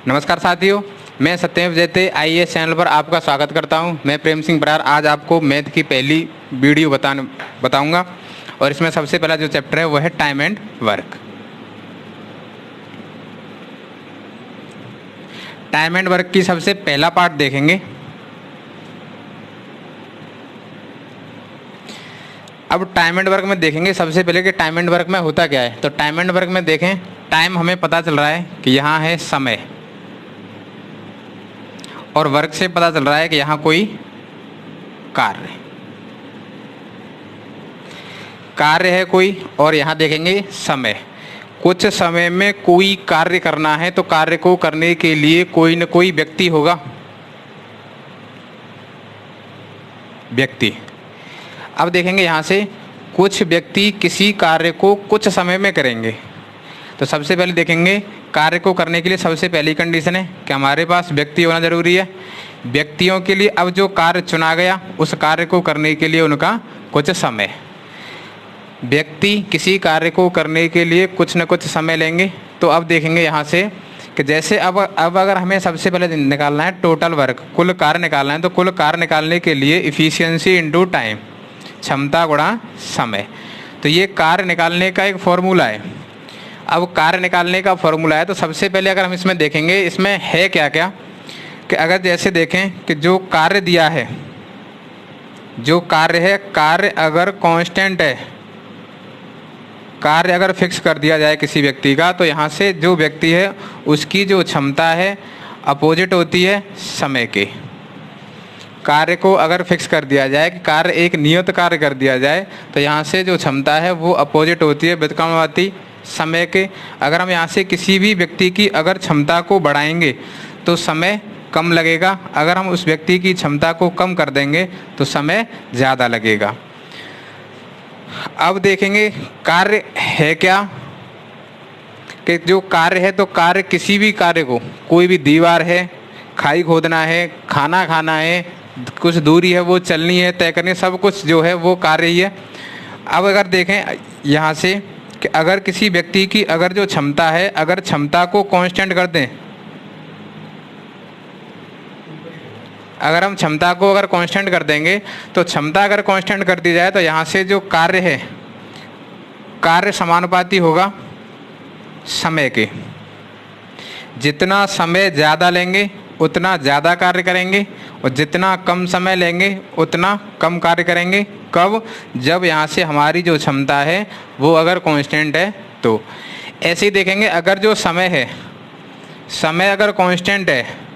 नमस्कार साथियों, मैं सत्यम जैते आईएएस चैनल पर आपका स्वागत करता हूं। मैं प्रेम सिंह बरार आज आपको मैथ की पहली वीडियो बताऊंगा और इसमें सबसे पहला जो चैप्टर है वो है time and work. Time and work की सबसे पहला पार्ट देखेंगे। अब टाइम एंड वर्क में देखेंगे सबसे पहले कि टाइम एंड वर्क में होता क्या है। तो टाइम एंड वर्क में देखें, टाइम हमें पता चल रहा है कि यहाँ है समय और वर्क से पता चल रहा है कि यहाँ कोई कार्य है कोई, और यहाँ देखेंगे समय। कुछ समय में कोई कार्य करना है तो कार्य को करने के लिए कोई न कोई व्यक्ति होगा। व्यक्ति, अब देखेंगे यहाँ से कुछ व्यक्ति किसी कार्य को कुछ समय में करेंगे। तो सबसे पहले देखेंगे कार्य को करने के लिए सबसे पहली कंडीशन है कि हमारे पास व्यक्ति होना जरूरी है। व्यक्तियों के लिए अब जो कार्य चुना गया उस कार्य को करने के लिए उनका कुछ समय, व्यक्ति किसी कार्य को करने के लिए कुछ न कुछ समय लेंगे। तो अब देखेंगे यहाँ से कि जैसे अब अगर हमें सबसे पहले निकालना है टोटल वर्क, कुल कार्य निकालना है, तो कुल कार्य निकालने के लिए इफिशियंसी इनटू टाइम, क्षमता गुणा समय। तो ये कार्य निकालने का एक फॉर्मूला है। अब कार्य निकालने का फॉर्मूला है तो सबसे पहले अगर हम इसमें देखेंगे इसमें है क्या क्या, कि अगर जैसे देखें कि जो कार्य दिया है, जो कार्य है, कार्य अगर कांस्टेंट है, कार्य अगर फिक्स कर दिया जाए किसी व्यक्ति का, तो यहाँ से जो व्यक्ति है उसकी जो क्षमता है अपोजिट होती है समय के। कार्य को अगर फिक्स कर दिया जाए कि कार्य एक नियत कार्य कर दिया जाए तो यहाँ से जो क्षमता है वो अपोजिट होती है व्युत्क्रमानुपाती समय के। अगर हम यहाँ से किसी भी व्यक्ति की अगर क्षमता को बढ़ाएंगे तो समय कम लगेगा, अगर हम उस व्यक्ति की क्षमता को कम कर देंगे तो समय ज़्यादा लगेगा। अब देखेंगे कार्य है क्या, कि जो कार्य है तो कार्य किसी भी कार्य को, कोई भी दीवार है, खाई खोदना है, खाना खाना है, कुछ दूरी है वो चलनी है, तय करनी, सब कुछ जो है वो कार्य ही है। अब अगर देखें यहाँ से कि अगर किसी व्यक्ति की अगर जो क्षमता है, अगर क्षमता को कांस्टेंट कर दें, अगर हम क्षमता को अगर कांस्टेंट कर देंगे तो क्षमता अगर कांस्टेंट कर दी जाए तो यहाँ से जो कार्य है, कार्य समानुपाती होगा समय के। जितना समय ज़्यादा लेंगे उतना ज़्यादा कार्य करेंगे और जितना कम समय लेंगे उतना कम कार्य करेंगे। कब? जब यहाँ से हमारी जो क्षमता है वो अगर कांस्टेंट है तो। ऐसे ही देखेंगे अगर जो समय है, समय अगर कांस्टेंट है,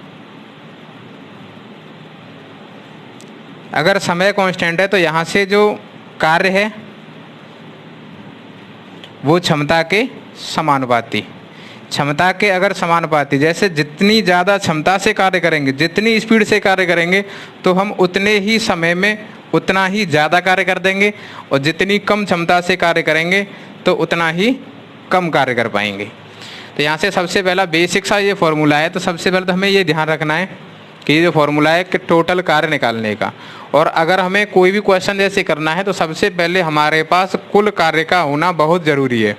अगर समय कांस्टेंट है तो यहाँ से जो कार्य है वो क्षमता के समानुपाती, क्षमता के अगर समानुपाती, जैसे जितनी ज़्यादा क्षमता से कार्य करेंगे, जितनी स्पीड से कार्य करेंगे तो हम उतने ही समय में उतना ही ज़्यादा कार्य कर देंगे, और जितनी कम क्षमता से कार्य करेंगे तो उतना ही कम कार्य कर पाएंगे। तो यहाँ से सबसे पहला बेसिक सा ये फॉर्मूला है। तो सबसे पहले तो हमें ये ध्यान रखना है कि ये जो फॉर्मूला है कि टोटल कार्य निकालने का, और अगर हमें कोई भी क्वेश्चन जैसे करना है तो सबसे पहले हमारे पास कुल कार्य का होना बहुत ज़रूरी है।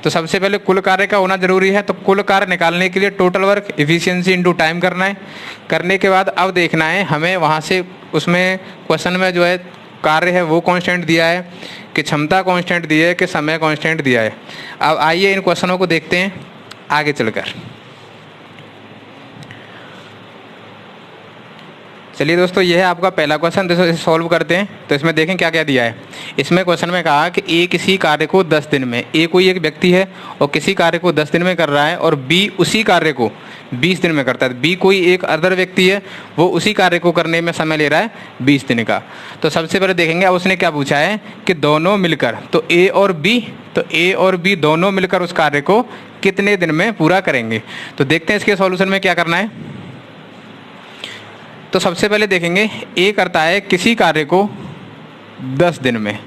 तो सबसे पहले कुल कार्य का होना जरूरी है। तो कुल कार्य निकालने के लिए total work efficiency into time करना है। करने के बाद अब देखना है हमें वहाँ से, उसमें क्वेश्चन में जो है कार्य है वो कांस्टेंट दिया है कि क्षमता कांस्टेंट दी है कि समय कांस्टेंट दिया है। अब आइए इन क्वेश्चनों को देखते हैं आगे चलकर। चलिए दोस्तों, यह है आपका पहला क्वेश्चन, तो इसे सॉल्व करते हैं। तो इसमें देखें क्या क्या दिया है। इसमें क्वेश्चन में कहा कि ए किसी कार्य को 10 दिन में, ए कोई एक व्यक्ति है और किसी कार्य को 10 दिन में कर रहा है, और बी उसी कार्य को 20 दिन में करता है। बी कोई एक अदर व्यक्ति है, वो उसी कार्य को करने में समय ले रहा है 20 दिन का। तो सबसे पहले देखेंगे अब उसने क्या पूछा है कि दोनों मिलकर, तो ए और बी दोनों मिलकर उस कार्य को कितने दिन में पूरा करेंगे। तो देखते हैं इसके सॉल्यूशन में क्या करना है। तो सबसे पहले देखेंगे ए करता है किसी कार्य को 10 दिन में,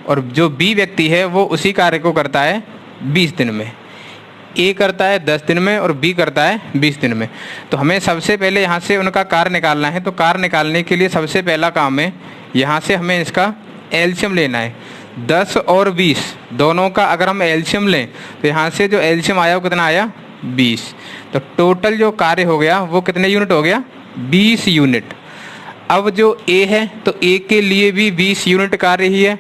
और जो बी व्यक्ति है वो उसी कार्य को करता है 20 दिन में। ए करता है 10 दिन में और बी करता है 20 दिन में। तो हमें सबसे पहले यहाँ से उनका कार्य निकालना है। तो कार्य निकालने के लिए सबसे पहला काम है यहाँ से हमें इसका एलसीएम लेना है। 10 और 20 दोनों का अगर हम एलसीएम लें तो यहाँ से जो एलसीएम आया वो कितना आया 20। तो टोटल जो कार्य हो गया वो कितने यूनिट हो गया? 20 यूनिट। अब जो ए है तो ए के लिए भी 20 यूनिट कार्य ही है,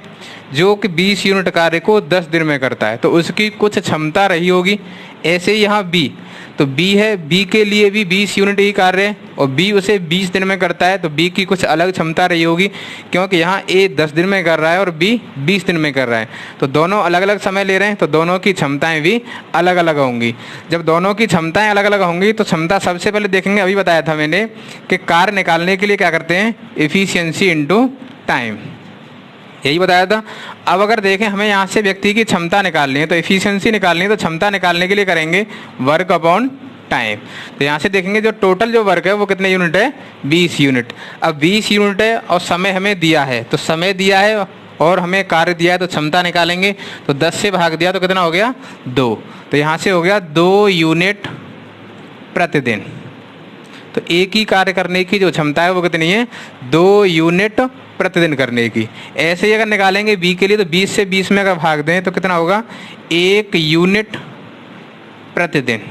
जो कि 20 यूनिट कार्य को 10 दिन में करता है, तो उसकी कुछ क्षमता रही होगी। ऐसे ही यहाँ बी, तो बी है, बी के लिए भी 20 यूनिट ही कार्य है और बी उसे 20 दिन में करता है, तो बी की कुछ अलग क्षमता रही होगी, क्योंकि यहाँ ए 10 दिन में कर रहा है और बी 20 दिन में कर रहा है, तो दोनों अलग अलग समय ले रहे हैं, तो दोनों की क्षमताएं भी अलग अलग होंगी। जब दोनों की क्षमताएं अलग अलग होंगी तो क्षमता सबसे पहले देखेंगे, अभी बताया था मैंने कि कार्य निकालने के लिए क्या करते हैं? एफिशिएंसी इनटू टाइम, यही बताया था। अब अगर देखें हमें यहाँ से व्यक्ति की क्षमता निकालनी है, तो एफिशिएंसी निकालनी है, तो क्षमता निकालने के लिए करेंगे वर्क अपॉन टाइम। तो यहाँ से देखेंगे जो टोटल जो वर्क है वो कितने यूनिट है? 20 यूनिट। अब 20 यूनिट है और समय हमें दिया है, तो समय दिया है और हमें कार्य दिया है, तो क्षमता निकालेंगे, तो 10 से भाग दिया तो कितना हो गया? 2। तो यहाँ से हो गया 2 यूनिट प्रतिदिन। तो एक ही कार्य करने की जो क्षमता है वो कितनी है? 2 यूनिट प्रतिदिन करने की। ऐसे ही अगर निकालेंगे बी के लिए, तो 20 से 20 में अगर भाग दें तो कितना होगा? 1 यूनिट प्रतिदिन।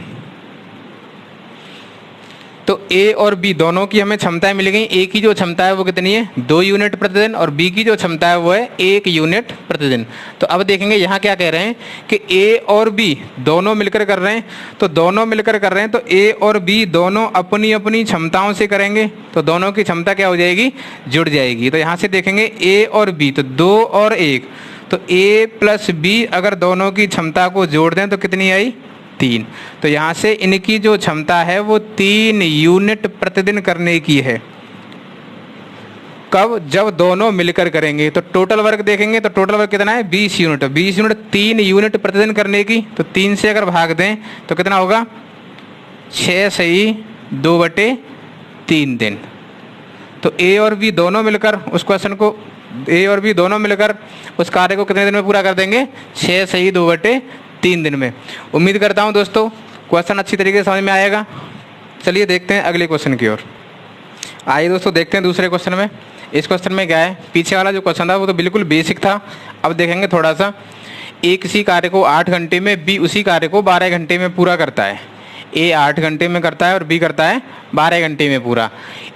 तो ए और बी दोनों की हमें क्षमताएं मिल गई। ए की जो क्षमता है वो कितनी है? 2 यूनिट प्रतिदिन, और बी की जो क्षमता है वो है 1 यूनिट प्रतिदिन। तो अब देखेंगे यहाँ क्या कह रहे हैं कि ए और बी दोनों मिलकर कर रहे हैं, तो दोनों मिलकर कर रहे हैं, तो ए और बी दोनों अपनी अपनी क्षमताओं से करेंगे, तो दोनों की क्षमता क्या हो जाएगी? जुड़ जाएगी। तो यहाँ से देखेंगे ए और बी, तो 2 और 1, तो ए प्लस बी अगर दोनों की क्षमता को जोड़ दें तो कितनी आई? 3। तो यहाँ से इनकी जो क्षमता है वो 3 यूनिट प्रतिदिन करने की है। कब? जब दोनों मिलकर करेंगे। तो टोटल वर्क देखेंगे तो टोटल वर्क कितना है? 20 यूनिट। 20 यूनिट 3 यूनिट प्रतिदिन करने की, तो 3 से अगर भाग दें तो कितना होगा? 6 सही 2/3 दिन। तो ए और बी दोनों मिलकर उस क्वेश्चन को, ए और बी दोनों मिलकर उस कार्य को कितने दिन में पूरा कर देंगे? 6 सही 2/3 दिन में। उम्मीद करता हूँ दोस्तों क्वेश्चन अच्छी तरीके से समझ में आएगा। चलिए देखते हैं अगले क्वेश्चन की ओर। आइए दोस्तों देखते हैं दूसरे क्वेश्चन में। इस क्वेश्चन में क्या है? पीछे वाला जो क्वेश्चन था वो तो बिल्कुल बेसिक था। अब देखेंगे थोड़ा सा। ए किसी कार्य को 8 घंटे में, बी उसी कार्य को 12 घंटे में पूरा करता है। ए 8 घंटे में करता है और बी करता है 12 घंटे में पूरा।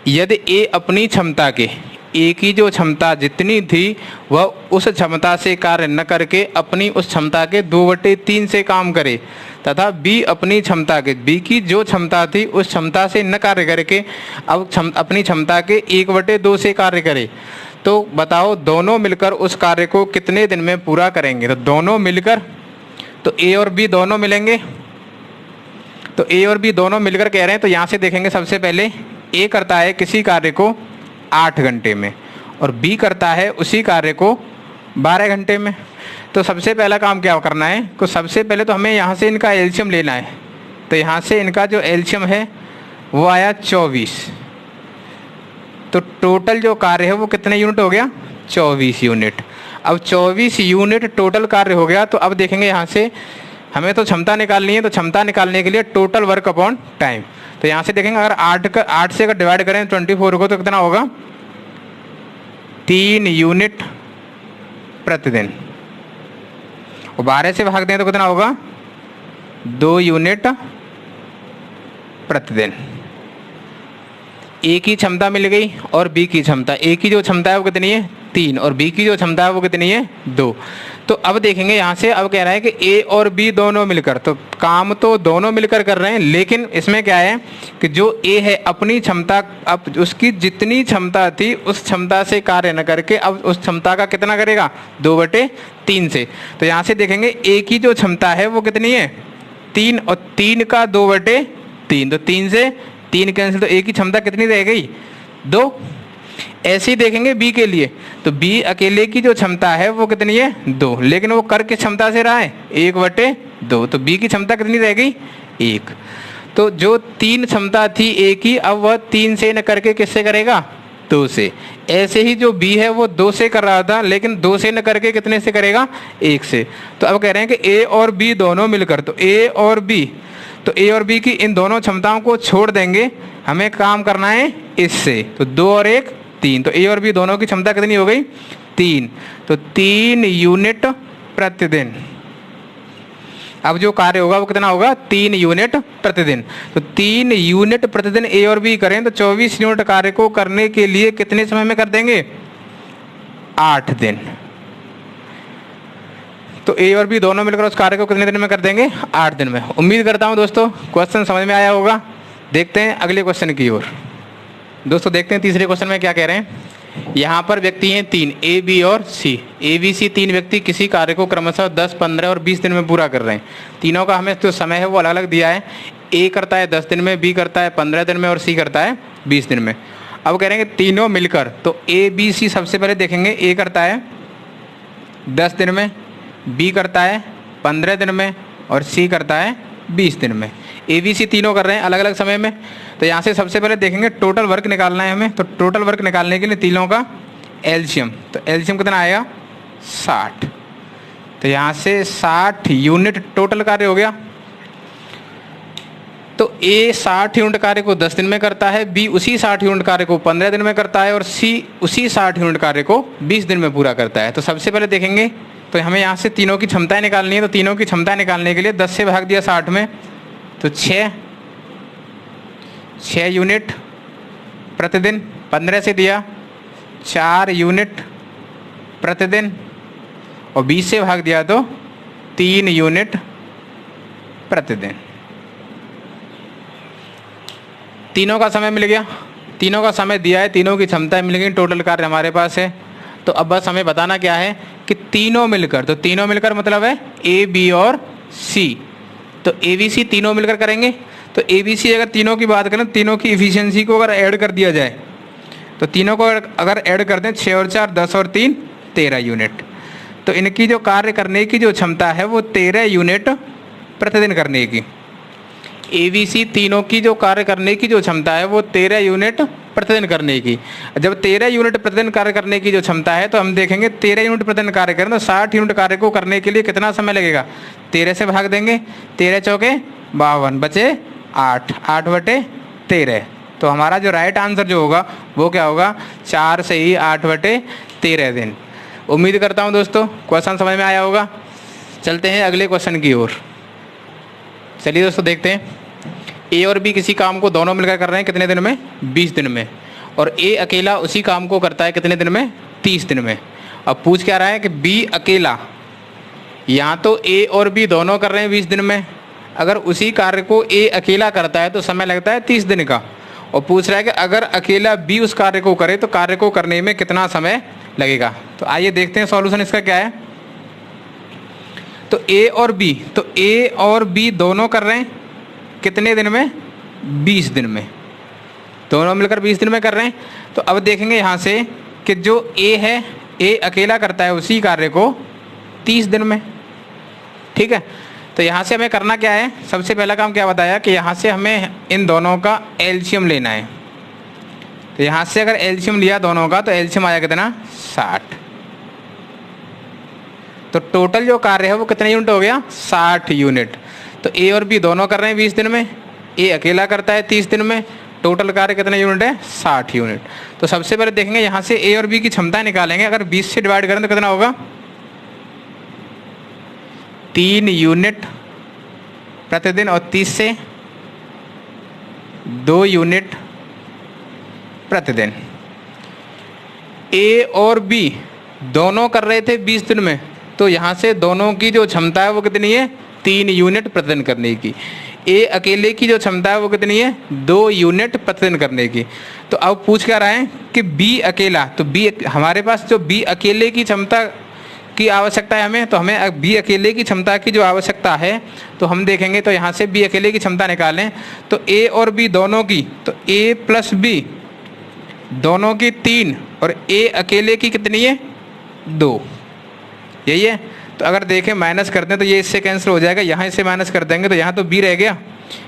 यदि ए अपनी क्षमता के, ए की जो क्षमता जितनी थी वह उस क्षमता से कार्य न करके अपनी उस क्षमता के 2/3 से काम करे, तथा बी अपनी क्षमता के, बी की जो क्षमता थी उस क्षमता से न कार्य करके अब अपनी क्षमता के 1/2 से कार्य करे, तो बताओ दोनों मिलकर उस कार्य को कितने दिन में पूरा करेंगे? तो दोनों मिलकर, तो ए और बी दोनों मिलेंगे, तो ए और बी दोनों मिलकर कह रहे हैं। तो यहाँ से देखेंगे सबसे पहले ए करता है किसी कार्य को 8 घंटे में और बी करता है उसी कार्य को 12 घंटे में। तो सबसे पहला काम क्या करना है? तो सबसे पहले तो हमें यहाँ से इनका एलसीएम लेना है। तो यहाँ से इनका जो एलसीएम है वो आया 24। तो टोटल जो कार्य है वो कितने यूनिट हो गया? 24 यूनिट। अब 24 यूनिट टोटल कार्य हो गया। तो अब देखेंगे यहाँ से हमें तो क्षमता निकालनी है, तो क्षमता निकालने के लिए टोटल वर्क अपॉन टाइम। तो यहाँ से देखेंगे अगर 8 से अगर डिवाइड करें 24 को तो कितना होगा? 3 यूनिट प्रतिदिन। और 12 से भाग दें तो कितना होगा? 2 यूनिट प्रतिदिन। ए की क्षमता मिल गई और बी की क्षमता, ए की जो क्षमता है वो कितनी है? 3, और बी की जो क्षमता है वो कितनी है? 2। तो अब देखेंगे यहाँ से, अब कह रहा है कि ए और बी दोनों मिलकर, तो काम तो दोनों मिलकर कर रहे हैं, लेकिन इसमें क्या है कि जो ए है अपनी क्षमता, अब उसकी जितनी क्षमता थी उस क्षमता से कार्य न करके अब उस क्षमता का कितना करेगा? 2/3 से। तो यहाँ से देखेंगे ए की जो क्षमता है वो कितनी है? 3, और 3 का 2/3, तो 3 से 3 कैंसिल, तो ए की क्षमता कितनी रह गई? 2। ऐसे ही देखेंगे बी के लिए, तो बी अकेले की जो क्षमता है वो कितनी है? 2, लेकिन वो कर किस क्षमता से रहा है? 1/2। तो बी की क्षमता कितनी रह गई? 1। तो जो 3 क्षमता थी ए की, अब वह 3 से न करके किससे करेगा? 2 से। ऐसे ही जो बी है वो 2 से कर रहा था, लेकिन 2 से न करके कितने से करेगा? 1 से। तो अब कह रहे हैं कि ए और बी दोनों मिलकर, तो ए और बी, तो ए और बी की इन दोनों क्षमताओं को छोड़ देंगे, हमें काम करना है इससे। तो 2 और 1 3, तो ए और बी दोनों की क्षमता कितनी हो गई? 3। तो 3 यूनिट प्रतिदिन। अब जो कार्य होगा वो कितना होगा, 3 यूनिट प्रतिदिन। तो 3 यूनिट प्रतिदिन ए और बी करें तो 24 यूनिट कार्य को करने के लिए कितने समय में कर देंगे, 8 दिन। तो ए और बी दोनों मिलकर उस कार्य को कितने दिन में कर देंगे, 8 दिन में। उम्मीद करता हूं दोस्तों क्वेश्चन समझ में आया होगा। देखते हैं अगले क्वेश्चन की ओर। दोस्तों देखते हैं तीसरे क्वेश्चन में क्या कह रहे हैं। यहाँ पर व्यक्ति हैं 3, ए बी और सी। ए बी सी 3 व्यक्ति किसी कार्य को क्रमशः 10, 15 और 20 दिन में पूरा कर रहे हैं। तीनों का हमें जो समय है वो अलग अलग दिया है। ए करता है 10 दिन में, बी करता है 15 दिन में और सी करता है 20 दिन में। अब कह रहे हैं कि तीनों मिलकर, तो ए बी सी सबसे पहले देखेंगे। ए करता है 10 दिन में, बी करता है 15 दिन में और सी करता है 20 दिन में। ए बी सी तीनों कर रहे हैं अलग अलग समय में। तो यहाँ से सबसे पहले देखेंगे टोटल वर्क निकालना है हमें। तो टोटल वर्क निकालने के लिए तीनों का एलसीएम, तो एलसीएम कितना आएगा, 60। तो यहाँ से 60 यूनिट टोटल कार्य हो गया। तो ए 60 यूनिट कार्य को 10 दिन में करता है, बी उसी 60 यूनिट कार्य को 15 दिन में करता है और सी उसी 60 यूनिट कार्य को 20 दिन में पूरा करता है। तो सबसे पहले देखेंगे, तो हमें यहाँ से तीनों की क्षमताएं निकालनी है। तो तीनों की क्षमता निकालने के लिए 10 से भाग दिया 60 में, तो 6 यूनिट प्रतिदिन। 15 से दिया 4 यूनिट प्रतिदिन और 20 से भाग दिया तो 3 यूनिट प्रतिदिन। तीनों का समय मिल गया, तीनों का समय दिया है, तीनों की क्षमताएं मिल गई, टोटल कार्य हमारे पास है। तो अब बस हमें बताना क्या है कि तीनों मिलकर, तो तीनों मिलकर मतलब है ए बी और सी। तो ए बी सी तीनों मिलकर करेंगे। तो ए बी सी अगर तीनों की बात करें, तीनों की इफिशियंसी को अगर ऐड कर दिया जाए, तो तीनों को अगर ऐड कर दें 6 और 4 10 और 3 13 यूनिट। तो इनकी जो कार्य करने की जो क्षमता है वो 13 यूनिट प्रतिदिन करने की। ए बी सी तीनों की जो कार्य करने की जो क्षमता है वो 13 यूनिट प्रतिदिन करने की। जब 13 यूनिट प्रतिदिन कार्य करने की जो क्षमता है, तो हम देखेंगे 13 यूनिट प्रतिदिन कार्य करें तो 60 यूनिट कार्य को करने के लिए कितना समय लगेगा, 13 से भाग देंगे, 13 चौके 52, बचे 8, 8 बटे 13। तो हमारा जो राइट आंसर जो होगा वो क्या होगा, 4 से ही 8 बटे 13 दिन। उम्मीद करता हूँ दोस्तों क्वेश्चन समझ में आया होगा। चलते हैं अगले क्वेश्चन की ओर। चलिए दोस्तों देखते हैं। ए और बी किसी काम को दोनों मिलकर कर रहे हैं कितने दिन में, 20 दिन में। और ए अकेला उसी काम को करता है कितने दिन में, 30 दिन में। अब पूछ क्या रहा है कि बी अकेला, यहाँ तो ए और बी दोनों कर रहे हैं 20 दिन में। अगर उसी कार्य को ए अकेला करता है तो समय लगता है 30 दिन का। और पूछ रहा है कि अगर अकेला बी उस कार्य को करे तो कार्य को करने में कितना समय लगेगा। तो आइए देखते हैं सॉल्यूशन इसका क्या है। तो ए और बी, तो ए और बी दोनों कर रहे हैं कितने दिन में, 20 दिन में। दोनों मिलकर 20 दिन में कर रहे हैं। तो अब देखेंगे यहाँ से कि जो ए है, ए अकेला करता है उसी कार्य को 30 दिन में। ठीक है, तो यहाँ से हमें करना क्या है, सबसे पहला काम क्या बताया कि यहाँ से हमें इन दोनों का एलसीएम लेना है। तो यहाँ से अगर एलसीएम लिया दोनों का तो एलसीएम आया कितना, 60। तो टोटल जो कार्य है वो कितने यूनिट हो गया, 60 यूनिट। तो ए और बी दोनों कर रहे हैं 20 दिन में, ए अकेला करता है 30 दिन में। टोटल कार्य कितने यूनिट है, 60 यूनिट। तो सबसे पहले देखेंगे यहाँ से ए और बी की क्षमता निकालेंगे। अगर 20 से डिवाइड करें तो कितना होगा, 3 यूनिट प्रतिदिन और 30 से 2 यूनिट प्रतिदिन। ए और बी दोनों कर रहे थे 20 दिन में, तो यहाँ से दोनों की जो क्षमता है वो कितनी है, 3 यूनिट प्रतिदिन करने की। ए अकेले की जो क्षमता है वो कितनी है, 2 यूनिट प्रतिदिन करने की। तो अब पूछ क्या रहा है कि बी अकेला, तो बी हमारे पास जो बी अकेले की क्षमता की आवश्यकता है हमें, तो हमें बी अकेले की क्षमता की जो आवश्यकता है तो हम देखेंगे। तो यहाँ से बी अकेले की क्षमता निकालें तो ए और बी दोनों की, तो ए प्लस बी दोनों की 3 और ए अकेले की कितनी है, 2, यही है। तो अगर देखें माइनस करते हैं तो ये इससे कैंसिल हो जाएगा, यहाँ इससे माइनस कर देंगे तो यहाँ तो बी रह गया।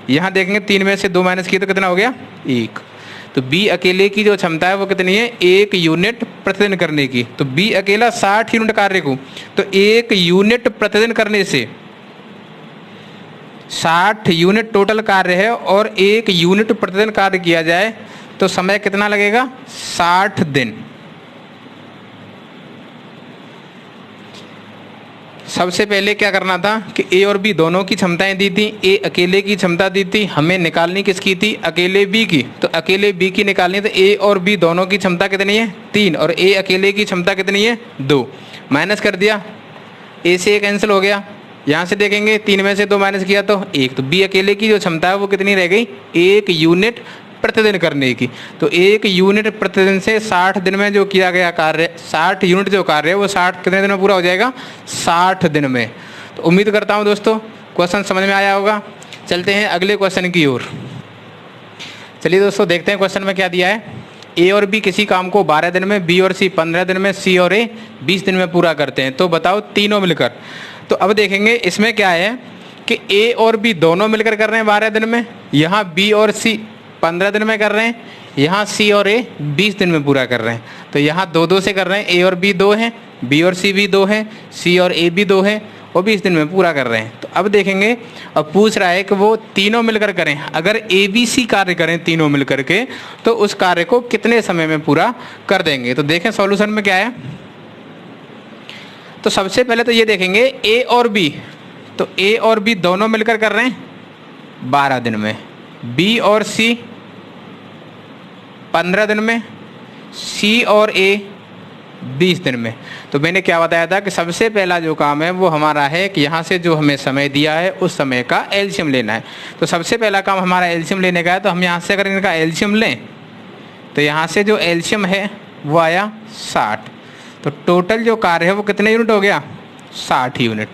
यहाँ देखेंगे 3 में से 2 माइनस किए तो कितना हो गया, 1। तो बी अकेले की जो क्षमता है वो कितनी है, 1 यूनिट प्रतिदिन करने की। तो बी अकेला 60 यूनिट कार्य को, तो 1 यूनिट प्रतिदिन करने से 60 यूनिट टोटल कार्य है और 1 यूनिट प्रतिदिन कार्य किया जाए तो समय कितना लगेगा, 60 दिन। सबसे पहले क्या करना था कि ए और बी दोनों की क्षमताएं दी थी, ए अकेले की क्षमता दी थी, हमें निकालनी किसकी थी, अकेले बी की। तो अकेले बी की निकालनी तो ए और बी दोनों की क्षमता कितनी है, 3, और ए अकेले की क्षमता कितनी है, 2। माइनस कर दिया, ए से ए कैंसिल हो गया, यहाँ से देखेंगे 3 में से 2 माइनस किया तो 1, तो बी अकेले की जो क्षमता है वो कितनी रह गई, 1 यूनिट प्रतिदिन करने की। तो 1 यूनिट प्रतिदिन से 60 दिन में जो किया गया कार्य, 60 यूनिट जो कार्य है वो 60 कितने दिन में पूरा हो जाएगा, 60 दिन में। तो उम्मीद करता हूँ दोस्तों क्वेश्चन समझ में आया होगा। चलते हैं अगले क्वेश्चन की ओर। चलिए दोस्तों देखते हैं क्वेश्चन में क्या दिया है। ए और बी किसी काम को 12 दिन में, बी और सी 15 दिन में, सी और ए 20 दिन में पूरा करते हैं, तो बताओ तीनों मिलकर। तो अब देखेंगे इसमें क्या है कि ए और बी दोनों मिलकर कर रहे हैं 12 दिन में, यहाँ बी और सी 15 दिन में कर रहे हैं, यहाँ सी और ए 20 दिन में पूरा कर रहे हैं। तो यहाँ 2-2 से कर रहे हैं, ए और बी 2 हैं, बी और सी भी 2 हैं, सी और ए भी 2 हैं, और 20 दिन में पूरा कर रहे हैं। तो अब देखेंगे, अब पूछ रहा है कि वो तीनों मिलकर करें, अगर ए बी सी कार्य करें तीनों मिलकर के, तो उस कार्य को कितने समय में पूरा कर देंगे। तो देखें सॉल्यूशन में क्या है। तो सबसे पहले तो ये देखेंगे ए और बी, तो ए और बी दोनों मिलकर कर रहे हैं 12 दिन में, बी और सी 15 दिन में, सी और ए 20 दिन में। तो मैंने क्या बताया था कि सबसे पहला जो काम है वो हमारा है कि यहाँ से जो हमें समय दिया है उस समय का एलसीएम लेना है। तो सबसे पहला काम हमारा एलसीएम लेने का है। तो हम यहाँ से अगर इनका एलसीएम लें तो यहाँ से जो एलसीएम है वो आया 60। तो टोटल जो कार्य है वो कितने यूनिट हो गया, 60 यूनिट।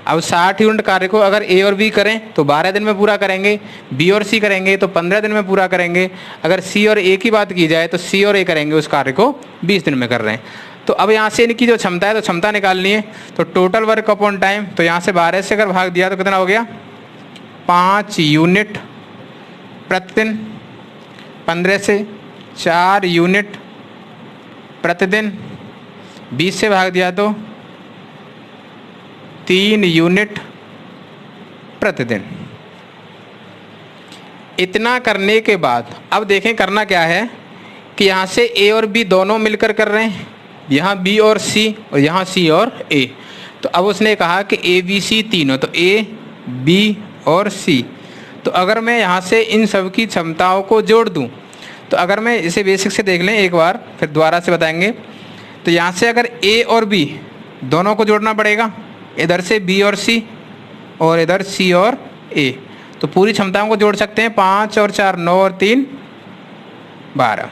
अब 60 यूनिट कार्य को अगर ए और बी करें तो 12 दिन में पूरा करेंगे, बी और सी करेंगे तो 15 दिन में पूरा करेंगे, अगर सी और ए की बात की जाए तो सी और ए करेंगे उस कार्य को 20 दिन में कर रहे हैं। तो अब यहाँ से इनकी जो क्षमता है तो क्षमता निकालनी है। तो टोटल वर्क अपॉन टाइम, तो यहाँ से 12 से अगर भाग दिया तो कितना हो गया, 5 यूनिट प्रतिदिन, 15 से 4 यूनिट प्रतिदिन, 20 से भाग दिया तो 3 यूनिट प्रतिदिन। इतना करने के बाद अब देखें करना क्या है कि यहाँ से ए और बी दोनों मिलकर कर रहे हैं, यहाँ बी और सी और यहाँ सी और ए। तो अब उसने कहा कि ए बी सी तीनों, तो ए बी और सी। तो अगर मैं यहाँ से इन सब की क्षमताओं को जोड़ दूँ, तो अगर मैं इसे बेसिक से देख लें एक बार, फिर दोबारा से बताएंगे। तो यहाँ से अगर ए और बी दोनों को जोड़ना पड़ेगा, इधर से बी और सी और इधर सी और ए, तो पूरी क्षमताओं को जोड़ सकते हैं। 5 और 4 9 और 3 12।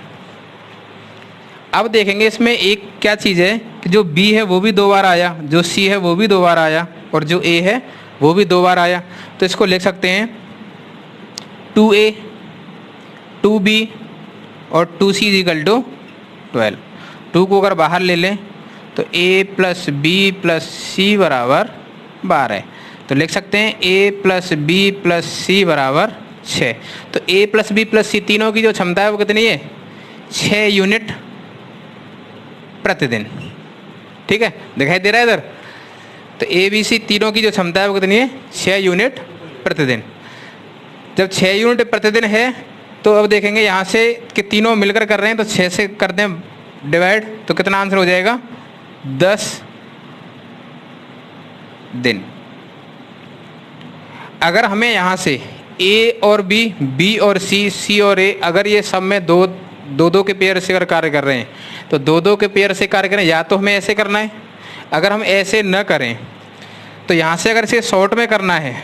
अब देखेंगे इसमें एक क्या चीज़ है कि जो बी है वो भी 2 बार आया, जो सी है वो भी 2 बार आया, और जो ए है वो भी 2 बार आया। तो इसको लिख सकते हैं 2a 2b और 2c इक्वल टू 12। 2 को अगर बाहर ले लें तो a प्लस बी प्लस सी बराबर 12। तो लिख सकते हैं a प्लस बी प्लस सी बराबर 6। तो a प्लस बी प्लस सी तीनों की जो क्षमता है वो कितनी है, 6 यूनिट प्रतिदिन। ठीक है, दिखाई दे रहा है इधर। तो ए बी सी तीनों की जो क्षमता है वो कितनी है, 6 यूनिट प्रतिदिन। जब 6 यूनिट प्रतिदिन है तो अब देखेंगे यहाँ से कि तीनों मिलकर कर रहे हैं, तो 6 से कर दें डिवाइड, तो कितना आंसर हो जाएगा, 10 दिन। अगर हमें यहाँ से ए और बी, बी और सी, सी और ए, अगर ये सब में दो दो के पेयर से अगर कार्य कर रहे हैं तो 2 के पेयर से कार्य करें, या तो हमें ऐसे करना है। अगर हम ऐसे न करें तो यहाँ से अगर इसे शॉर्ट में करना है,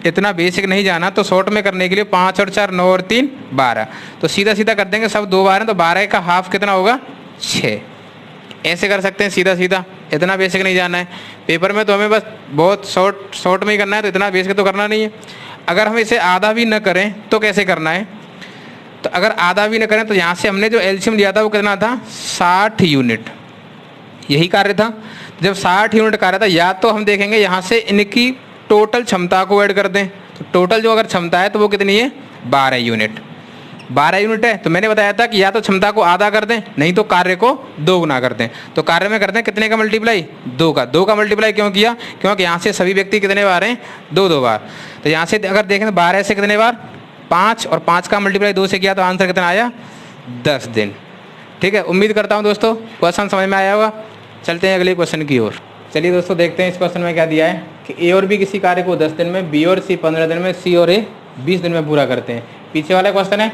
इतना बेसिक नहीं जाना, तो शॉर्ट में करने के लिए 5 और 4 9 और 3 12। तो सीधा सीधा कर देंगे, सब 2 बार हैं तो 12 का हाफ कितना होगा, 6। ऐसे कर सकते हैं सीधा सीधा, इतना बेसिक नहीं जाना है। पेपर में तो हमें बस बहुत शॉर्ट में ही करना है, तो इतना बेसिक तो करना नहीं है। अगर हम इसे आधा भी न करें तो कैसे करना है, तो अगर आधा भी न करें तो यहाँ से हमने जो एलसीएम लिया था वो कितना था, 60 यूनिट। यही कार्य था। जब 60 यूनिट कार्य था, या तो हम देखेंगे यहाँ से इनकी टोटल क्षमता को ऐड कर दें, तो टोटल जो अगर क्षमता है तो वो कितनी है, 12 यूनिट। 12 यूनिट है, तो मैंने बताया था कि या तो क्षमता को आधा कर दें, नहीं तो कार्य को 2 गुना कर दें। तो कार्य में करते हैं कितने का मल्टीप्लाई, 2 का। 2 का मल्टीप्लाई क्यों किया, क्योंकि यहाँ से सभी व्यक्ति कितने बार हैं, 2 बार। तो यहाँ से अगर देखें तो 12 से कितने बार, 5, और 5 का मल्टीप्लाई 2 से किया तो आंसर कितना आया, 10 दिन। ठीक है, उम्मीद करता हूँ दोस्तों क्वेश्चन समझ में आया होगा। चलते हैं अगले क्वेश्चन की ओर। चलिए दोस्तों देखते हैं इस क्वेश्चन में क्या दिया है कि ए और बी किसी कार्य को 10 दिन में, बी और सी 15 दिन में, सी और ए 20 दिन में पूरा करते हैं। पीछे वाला क्वेश्चन है,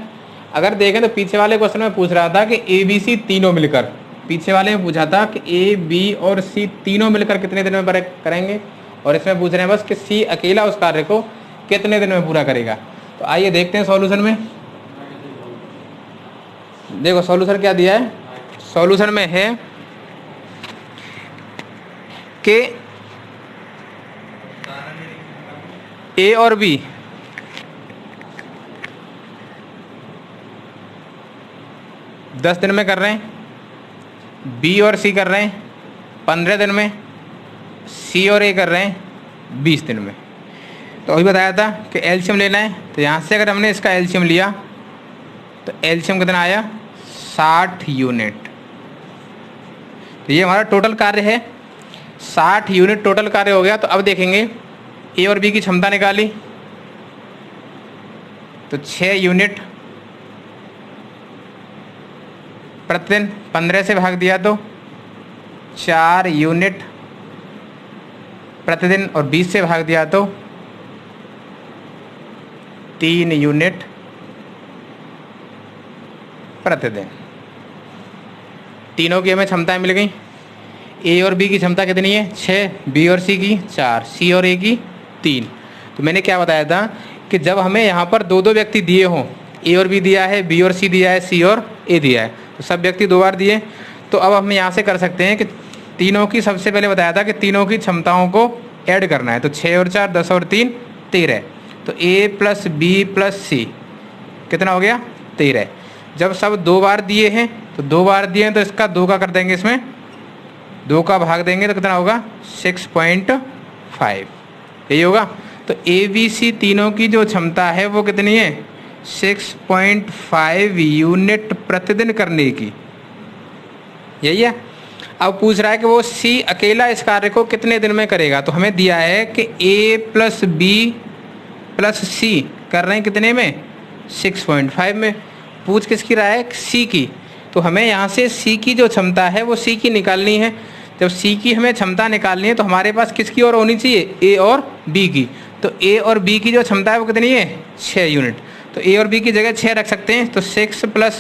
अगर देखें तो पीछे वाले क्वेश्चन में पूछ रहा था कि ए बी सी तीनों मिलकर, पीछे वाले में पूछा था कि ए बी और सी तीनों मिलकर कितने दिन में करेंगे, और इसमें पूछ रहे हैं बस कि सी अकेला उस कार्य को कितने दिन में पूरा करेगा। तो आइए देखते हैं सॉल्यूशन में। देखो सॉल्यूशन क्या दिया है, सॉल्यूशन में है कि ए और बी दस दिन में कर रहे हैं, बी और सी कर रहे हैं 15 दिन में, सी और ए कर रहे हैं 20 दिन में। तो अभी बताया था कि एलसीएम लेना है, तो यहाँ से अगर हमने इसका एलसीएम लिया तो एलसीएम कितना आया 60 यूनिट। तो ये हमारा टोटल कार्य है, 60 यूनिट टोटल कार्य हो गया। तो अब देखेंगे ए और बी की क्षमता निकाली तो 6 यूनिट प्रतिदिन, 15 से भाग दिया तो 4 यूनिट प्रतिदिन, और 20 से भाग दिया तो 3 यूनिट प्रतिदिन। तीनों की हमें क्षमताएं मिल गई। ए और बी की क्षमता कितनी है 6, बी और सी की 4, सी और ए की 3। तो मैंने क्या बताया था कि जब हमें यहाँ पर दो दो व्यक्ति दिए हों, ए और बी दिया है, बी और सी दिया है, सी और ए दिया है, तो सब व्यक्ति 2 बार दिए। तो अब हम यहाँ से कर सकते हैं कि तीनों की, सबसे पहले बताया था कि तीनों की क्षमताओं को ऐड करना है। तो 6 और 4 10 और 3 13। तो ए प्लस बी प्लस सी कितना हो गया 13। जब सब 2 बार दिए हैं, तो 2 बार दिए हैं तो इसका 2 का कर देंगे, इसमें 2 का भाग देंगे तो कितना होगा 6.5, यही होगा। तो ए बी सी तीनों की जो क्षमता है वो कितनी है 6.5 यूनिट प्रतिदिन करने की, यही है। अब पूछ रहा है कि वो सी अकेला इस कार्य को कितने दिन में करेगा। तो हमें दिया है कि ए प्लस बी प्लस सी कर रहे हैं कितने में 6.5 में। पूछ किसकी रहा है सी की, तो हमें यहाँ से सी की जो क्षमता है वो सी की निकालनी है। जब सी की हमें क्षमता निकालनी है तो हमारे पास किसकी और होनी चाहिए ए और बी की। तो ए और बी की जो क्षमता है वो कितनी है 6 यूनिट। तो ए और बी की जगह 6 रख सकते हैं। तो 6 plus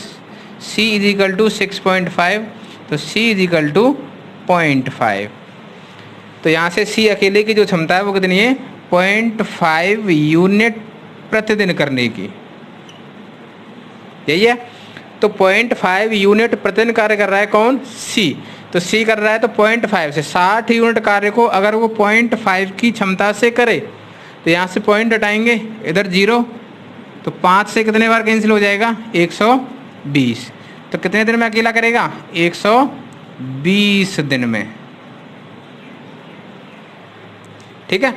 C is equal to 6.5, तो सी इज इक्वल टू 0.5। तो यहाँ से सी अकेले की जो क्षमता है वो कितनी है 0.5 यूनिट प्रतिदिन करने की, यही है। तो 0.5 यूनिट प्रतिदिन कार्य कर रहा है कौन सी। तो सी कर रहा है तो 0.5 से 60 यूनिट कार्य को अगर वो 0.5 की क्षमता से करे तो यहाँ से पॉइंट हटाएंगे, इधर 0, तो 5 से कितने बार कैंसिल हो जाएगा 120। तो कितने दिन में अकेला करेगा 120 दिन में, ठीक है।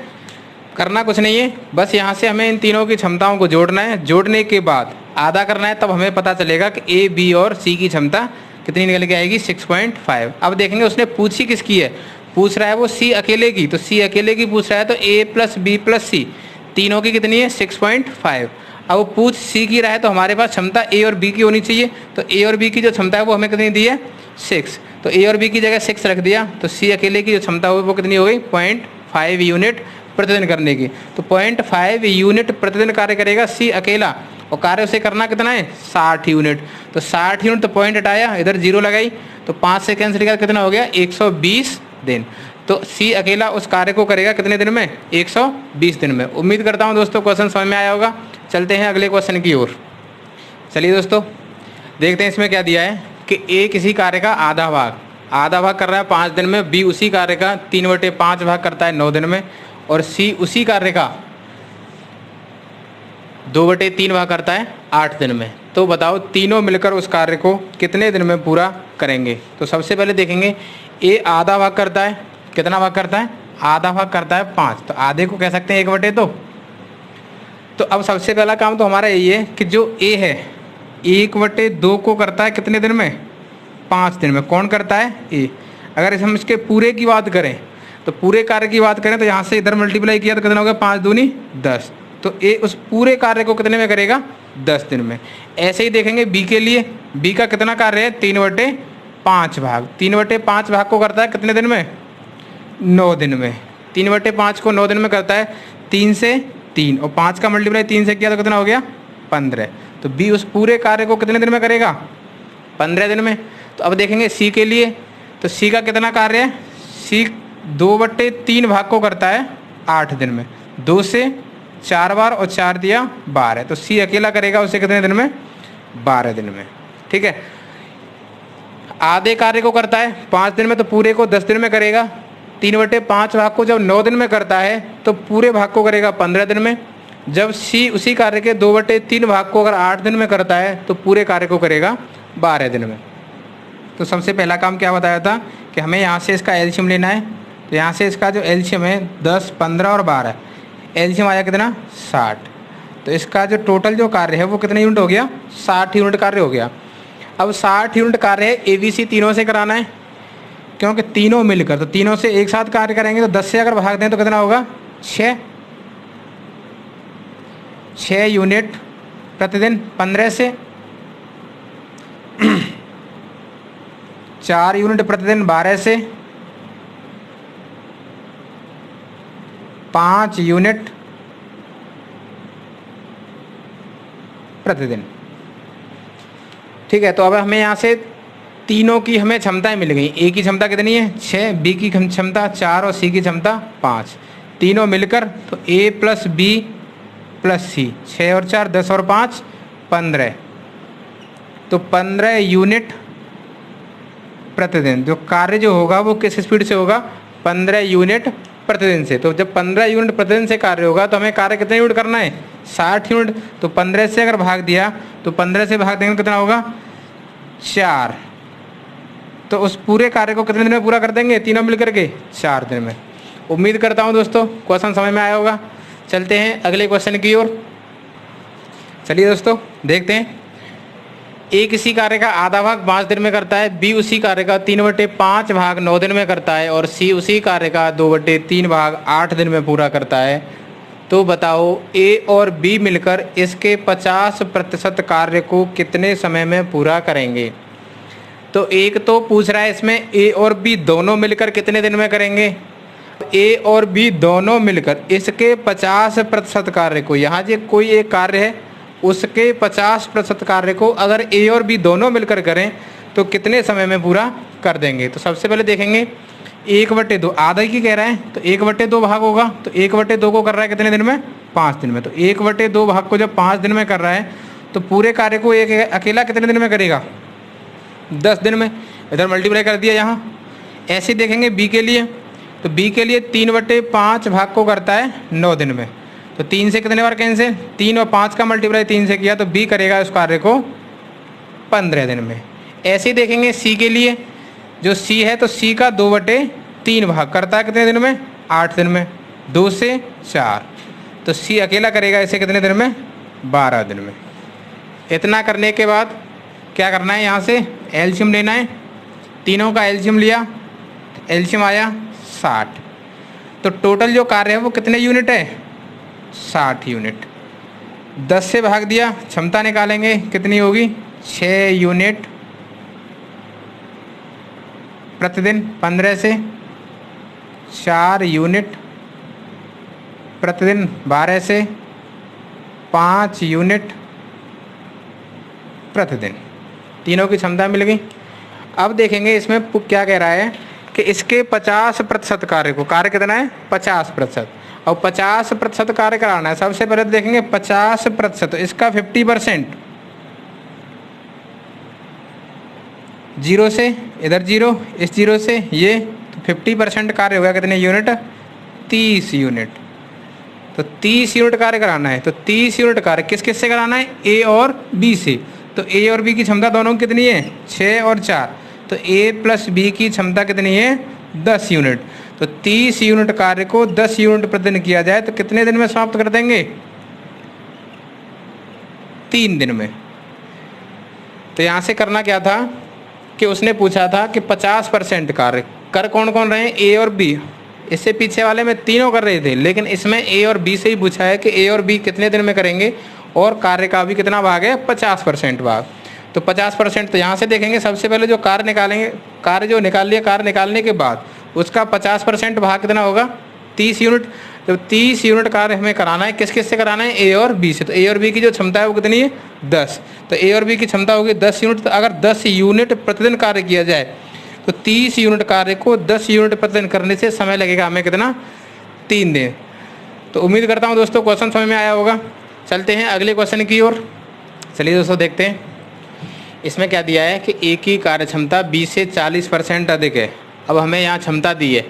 करना कुछ नहीं है, बस यहाँ से हमें इन तीनों की क्षमताओं को जोड़ना है। जोड़ने के बाद आधा करना है, तब हमें पता चलेगा कि ए बी और सी की क्षमता कितनी निकल के आएगी 6.5। अब देखेंगे उसने पूछी किसकी है, पूछ रहा है वो सी अकेले की। तो सी अकेले की पूछ रहा है तो ए प्लस बी प्लस सी तीनों की कितनी है 6.5। अब वो पूछ सी की रहा है तो हमारे पास क्षमता ए और बी की होनी चाहिए। तो ए और बी की जो क्षमता है वो हमें कितनी दी है 6। तो ए और बी की जगह 6 रख दिया, तो सी अकेले की जो क्षमता हुई वो कितनी हो गई 0.5 यूनिट प्रतिदिन करने की। तो 0.5 यूनिट प्रतिदिन कार्य करेगा सी अकेला, और कार्य उसे करना कितना है 60 यूनिट। तो 60 यूनिट, तो पॉइंट हटाया, इधर 0 लगाई, तो 5 से कैंसिल किया कितना हो गया 120 दिन। तो सी अकेला उस कार्य को करेगा कितने दिन में 120 दिन में। उम्मीद करता हूँ दोस्तों क्वेश्चन समझ में आया होगा। चलते हैं अगले क्वेश्चन की ओर। चलिए दोस्तों देखते हैं इसमें क्या दिया है कि ए किसी कार्य का आधा भाग कर रहा है 5 दिन में, बी उसी कार्य का 3/5 भाग करता है 9 दिन में, और सी उसी कार्य का 2/3 भाग करता है 8 दिन में। तो बताओ तीनों मिलकर उस कार्य को कितने दिन में पूरा करेंगे। तो सबसे पहले देखेंगे ए आधा भाग करता है, कितना भाग करता है आधा भाग करता है 5, तो आधे को कह सकते हैं 1/2। तो अब सबसे पहला काम तो हमारा यही है कि जो ए है 1/2 को करता है कितने दिन में 5 दिन में। कौन करता है ए। अगर हम इसके पूरे की बात करें तो पूरे कार्य की बात करें तो यहाँ से इधर मल्टीप्लाई किया तो कितना होगा 5 दूनी 10। तो ए उस पूरे कार्य को कितने में करेगा 10 दिन में। ऐसे ही देखेंगे बी के लिए, बी का कितना कार्य है 3/5 भाग, 3/5 भाग को करता है कितने दिन में 9 दिन में। 3/5 को 9 दिन में करता है 3 से 3, और 5 का मल्टीप्लाई 3 से किया तो कितना हो गया 15। तो बी उस पूरे कार्य को कितने दिन में करेगा 15 दिन में। तो अब देखेंगे सी के लिए, तो सी का कितना कार्य है, सी 2/3 भाग को करता है 8 दिन में। 2 से 4 बार और 4 दिया 12, तो सी अकेला करेगा उसे कितने दिन में 12 दिन में। ठीक है, आधे कार्य को करता है 5 दिन में, तो पूरे को 10 दिन में करेगा। 3/5 भाग को जब 9 दिन में करता है तो पूरे भाग को करेगा 15 दिन में। जब सी उसी कार्य के 2/3 भाग को अगर 8 दिन में करता है तो पूरे कार्य को करेगा 12 दिन में। तो सबसे पहला काम क्या बताया था कि हमें यहाँ से इसका एलसीएम लेना है। तो यहाँ से इसका जो एलसीएम है 10, 15 और 12, एलसीएम आया कितना 60। तो इसका जो टोटल जो कार्य है वो कितने यूनिट हो गया 60 यूनिट कार्य हो गया। अब 60 यूनिट कार्य है ABC तीनों से कराना है, क्योंकि तीनों मिलकर, तो तीनों से एक साथ कार्य करेंगे तो 10 से अगर भाग दें तो कितना होगा 6 यूनिट प्रतिदिन। 15 से 4 यूनिट प्रतिदिन। 12 से 5 यूनिट प्रतिदिन। ठीक है, तो अब हमें यहाँ से तीनों की हमें क्षमताएं मिल गई। ए की क्षमता कितनी है 6, बी की क्षमता 4 और सी की क्षमता 5। तीनों मिलकर तो ए प्लस बी प्लस सी, 6 और 4 10 और 5 15। तो 15 यूनिट प्रतिदिन। जो कार्य जो होगा वो किस स्पीड से होगा 15 यूनिट प्रतिदिन से। तो जब 15 यूनिट प्रतिदिन से कार्य होगा तो हमें कार्य कितने यूनिट करना है 60 यूनिट। तो 15 से अगर भाग दिया तो 15 से भाग देंगे कितना होगा 4। तो उस पूरे कार्य को कितने दिन में पूरा कर देंगे तीनों मिलकर के 4 दिन में। उम्मीद करता हूँ दोस्तों क्वेश्चन समझ में आया होगा। चलते हैं अगले क्वेश्चन की ओर। चलिए दोस्तों देखते हैं। ए किसी कार्य का आधा भाग 5 दिन में करता है, बी उसी कार्य का 3/5 भाग 9 दिन में करता है, और सी उसी कार्य का 2/3 भाग 8 दिन में पूरा करता है। तो बताओ ए और बी मिलकर इसके 50% कार्य को कितने समय में पूरा करेंगे। तो एक तो पूछ रहा है इसमें ए और बी दोनों मिलकर कितने दिन में करेंगे। ए और बी दोनों मिलकर इसके 50% कार्य को, यहाँ जो कोई एक कार्य है उसके 50% कार्य को अगर ए और बी दोनों मिलकर करें तो कितने समय में पूरा कर देंगे। तो सबसे पहले देखेंगे 1/2, आधा की कह रहा है तो 1/2 भाग होगा। तो 1/2 को कर रहा है कितने दिन में 5 दिन में। तो 1/2 भाग को जब 5 दिन में कर रहा है तो पूरे कार्य को एक अकेला कितने दिन में करेगा 10 दिन में। इधर मल्टीप्लाई कर दिया यहाँ। ऐसे देखेंगे बी के लिए, तो बी के लिए 3/5 भाग को करता है 9 दिन में। तो 3 से कितने बार कैंसिल, 3 और 5 का मल्टीप्लाई 3 से किया तो बी करेगा उस कार्य को 15 दिन में। ऐसे ही देखेंगे सी के लिए, जो सी है तो सी का 2/3 भाग करता है कितने दिन में 8 दिन में। 2 से 4, तो सी अकेला करेगा इसे कितने दिन में 12 दिन में। इतना करने के बाद क्या करना है, यहाँ से एलसीएम लेना है। तीनों का एलसीएम लिया, एलसीएम आया 60। तो टोटल जो कार्य है वो कितने यूनिट है 60 यूनिट। 10 से भाग दिया, क्षमता निकालेंगे कितनी होगी 6 यूनिट प्रतिदिन। 15 से 4 यूनिट प्रतिदिन। 12 से 5 यूनिट प्रतिदिन। तीनों की क्षमता मिल गई। अब देखेंगे इसमें क्या कह रहा है कि इसके 50% कार्य को, कार्य कितना है 50%, और 50% कार्य कराना है। सबसे पहले तो देखेंगे 50%, तो इसका 50%, 0 से इधर 0, इस 0 से ये, तो 50% कार्य होगा कितने यूनिट 30 यूनिट। तो 30 यूनिट कार्य कराना है। तो 30 यूनिट कार्य किस किस से कराना है ए और बी से। तो ए और बी की क्षमता दोनों की कितनी है 6 और 4, तो ए प्लस बी की क्षमता कितनी है 10 यूनिट। तो 30 यूनिट कार्य को 10 यूनिट प्रतिदिन किया जाए तो कितने दिन में समाप्त कर देंगे 3 दिन में। तो यहाँ से करना क्या था कि उसने पूछा था कि 50% कार्य कर कौन कौन रहे हैं ए और बी। इससे पीछे वाले में तीनों कर रहे थे, लेकिन इसमें ए और बी से ही पूछा है कि ए और बी कितने दिन में करेंगे, और कार्य का भी कितना भाग है 50% भाग। तो 50%, तो यहाँ से देखेंगे सबसे पहले जो कार्य निकालेंगे, कार्य जो निकाल लिया, कार्य निकालने के बाद उसका 50% भाग कितना होगा 30 यूनिट। तो 30 यूनिट कार्य हमें कराना है, किस किस से कराना है, ए और बी से। तो ए और बी की जो क्षमता है वो कितनी है 10। तो ए और बी की क्षमता होगी 10 यूनिट। तो अगर 10 यूनिट प्रतिदिन कार्य किया जाए तो 30 यूनिट कार्य को 10 यूनिट प्रतिदिन करने से समय लगेगा हमें कितना 3 दिन। तो उम्मीद करता हूँ दोस्तों क्वेश्चन समझ में आया होगा। चलते हैं अगले क्वेश्चन की ओर। चलिए दोस्तों देखते हैं इसमें क्या दिया है कि ए की कार्य क्षमता 20 से 40% अधिक है। अब हमें यहाँ क्षमता दी है,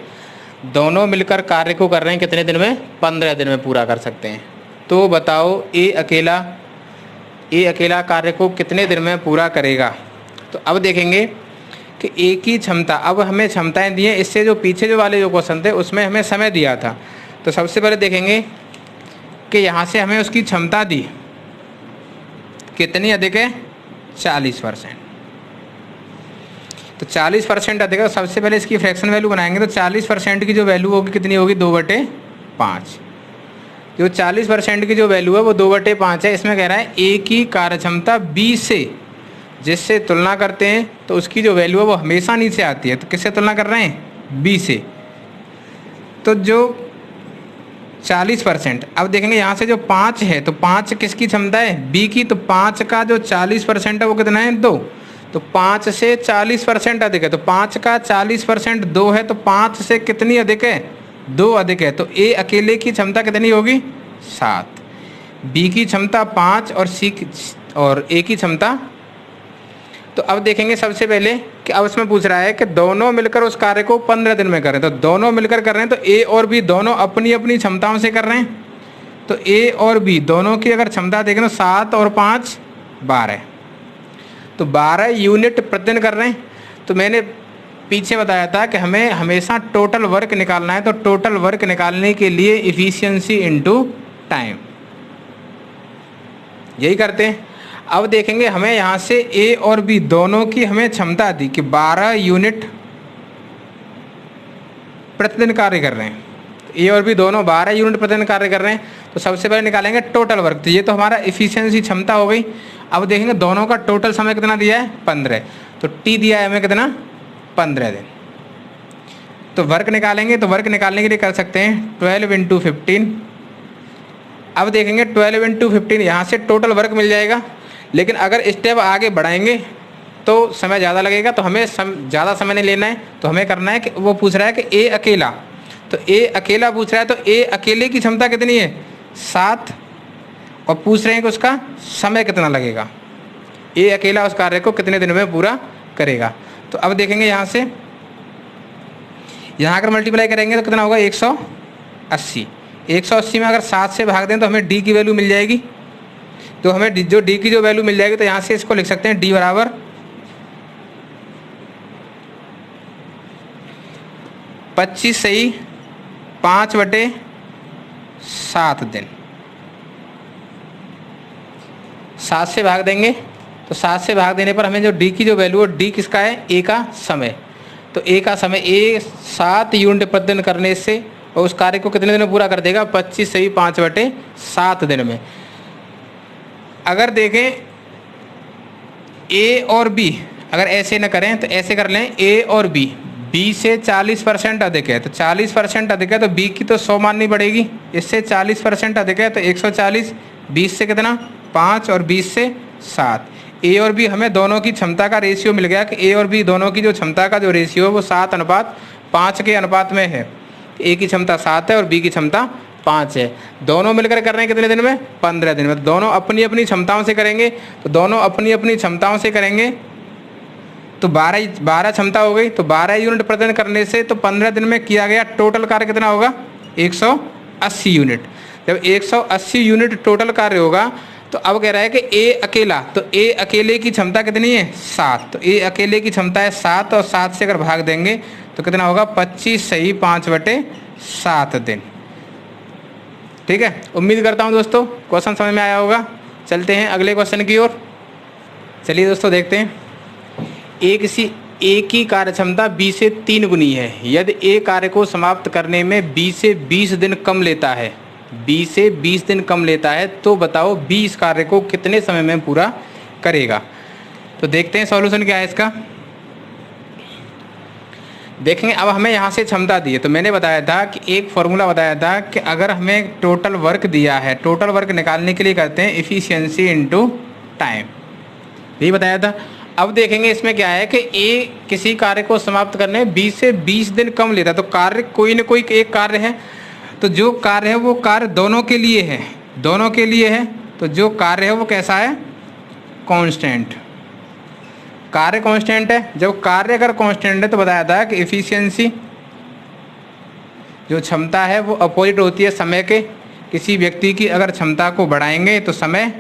दोनों मिलकर कार्य को कर रहे हैं कितने दिन में, 15 दिन में पूरा कर सकते हैं। तो बताओ ए अकेला कार्य को कितने दिन में पूरा करेगा। तो अब देखेंगे कि ए की क्षमता, अब हमें क्षमताएं दी हैं, इससे जो पीछे जो वाले जो क्वेश्चन थे उसमें हमें समय दिया था। तो सबसे पहले देखेंगे कि यहाँ से हमें उसकी क्षमता दी कितनी अधिक है 40%। तो 40% अधिक है। सबसे पहले इसकी फ्रैक्शन वैल्यू बनाएंगे तो 40% की जो वैल्यू होगी कितनी होगी 2/5। जो 40% की जो वैल्यू है वो 2/5 है। इसमें कह रहा है ए की कार्यक्षमता 20 से जिससे तुलना करते हैं तो उसकी जो वैल्यू है वो हमेशा नीचे आती है। तो किससे तुलना कर रहे हैं 20 से। तो जो 40%, अब देखेंगे यहाँ से जो 5 है तो 5 किसकी क्षमता है बी की। तो 5 का जो 40% है वो कितना है 2। तो 5 से 40% अधिक है। तो 5 का 40% 2 है। तो 5 से कितनी अधिक है 2 अधिक है। तो ए अकेले की क्षमता कितनी होगी 7, बी की क्षमता 5 और ए की क्षमता। तो अब देखेंगे सबसे पहले कि अब इसमें पूछ रहा है कि दोनों मिलकर उस कार्य को 15 दिन में करें। तो दोनों मिलकर कर रहे हैं तो ए और बी दोनों अपनी अपनी क्षमताओं से कर रहे हैं। तो ए और बी दोनों की अगर क्षमता देखें तो 7 और 5 12। तो 12 यूनिट प्रतिदिन कर रहे हैं। तो मैंने पीछे बताया था कि हमें हमेशा टोटल वर्क निकालना है। तो टोटल वर्क निकालने के लिए इफिशियंसी इनटू टाइम यही करते हैं। अब देखेंगे हमें यहाँ से ए और बी दोनों की हमें क्षमता दी कि 12 यूनिट प्रतिदिन कार्य कर रहे हैं। ए और बी दोनों 12 यूनिट प्रतिदिन कार्य कर रहे हैं। तो सबसे पहले निकालेंगे टोटल वर्क। तो ये तो हमारा इफिशियंसी क्षमता हो गई। अब देखेंगे दोनों का टोटल समय कितना दिया है 15। तो टी दिया है हमें कितना 15 दिन। तो वर्क निकालेंगे। तो वर्क निकालने के लिए कर सकते हैं 12 × 15। अब देखेंगे 12 × 15 यहाँ से टोटल वर्क मिल जाएगा। लेकिन अगर स्टेप आगे बढ़ाएंगे तो समय ज़्यादा लगेगा। तो हमें ज़्यादा समय नहीं लेना है। तो हमें करना है कि वो पूछ रहा है कि ए अकेला, तो ए अकेला पूछ रहा है। तो ए अकेले की क्षमता कितनी है 7 और पूछ रहे हैं कि उसका समय कितना लगेगा। ए अकेला उस कार्य को कितने दिन में पूरा करेगा। तो अब देखेंगे यहाँ से यहाँ अगर मल्टीप्लाई करेंगे तो कितना होगा 180। 180 में अगर 7 से भाग दें तो हमें डी की वैल्यू मिल जाएगी। तो हमें जो डी की जो वैल्यू मिल जाएगी तो यहाँ से इसको लिख सकते हैं डी बराबर 25 सही 5/7 दिन। 7 से भाग देंगे तो 7 से भाग देने पर हमें जो डी की जो वैल्यू है, डी किसका है ए का समय। तो ए का समय ए 7 यूनिट प्रतिदिन करने से और उस कार्य को कितने दिन में पूरा कर देगा 25 सही 5/7 दिन में। अगर देखें ए और बी अगर ऐसे न करें तो ऐसे कर लें ए और बी से 40% अधिक है। तो 40% अधिक है तो बी की तो 100 माननी पड़ेगी। इससे 40% अधिक है तो 140। 20 से कितना 5 और 20 से 7। ए और बी हमें दोनों की क्षमता का रेशियो मिल गया कि ए और बी दोनों की जो क्षमता का जो रेशियो है वो 7:5 के अनुपात में है। ए की क्षमता 7 है और बी की क्षमता 5 है। दोनों मिलकर कर रहे हैं कितने दिन में 15 दिन में। तो दोनों अपनी अपनी क्षमताओं से करेंगे। तो दोनों अपनी अपनी क्षमताओं से करेंगे तो 12 क्षमता हो गई। तो 12 यूनिट प्रतिदिन करने से तो 15 दिन में किया गया टोटल कार्य कितना होगा 180 यूनिट। जब 180 यूनिट टोटल कार्य होगा तो अब कह रहा है कि ए अकेला, तो ए अकेले की क्षमता कितनी है 7। तो ए अकेले की क्षमता है 7 और 7 से अगर भाग देंगे तो कितना होगा 25 सही 5/7 दिन। ठीक है, उम्मीद करता हूँ दोस्तों क्वेश्चन समझ में आया होगा। चलते हैं अगले क्वेश्चन की ओर। चलिए दोस्तों देखते हैं। ए की कार्यक्षमता बी से 3 गुनी है। यदि ए कार्य को समाप्त करने में बी से 20 दिन कम लेता है, बी से 20 दिन कम लेता है, तो बताओ बी इस कार्य को कितने समय में पूरा करेगा। तो देखते हैं सॉल्यूशन क्या है इसका। देखेंगे अब हमें यहाँ से क्षमता दी है, तो मैंने बताया था कि एक फॉर्मूला बताया था कि अगर हमें टोटल वर्क दिया है, टोटल वर्क निकालने के लिए करते हैं एफिशिएंसी इनटू टाइम, यही बताया था। अब देखेंगे इसमें क्या है कि ए किसी कार्य को समाप्त करने में 20 से 20 दिन कम लेता है, तो कार्य कोई ना कोई एक कार्य है, तो जो कार्य है वो कार्य दोनों के लिए है, दोनों के लिए है, तो जो कार्य है वो कैसा है, कांस्टेंट, कार्य कांस्टेंट है। जब कार्य अगर कांस्टेंट है तो बताया था कि एफिशिएंसी जो क्षमता है वो अपोजिट होती है समय के। किसी व्यक्ति की अगर क्षमता को बढ़ाएंगे तो समय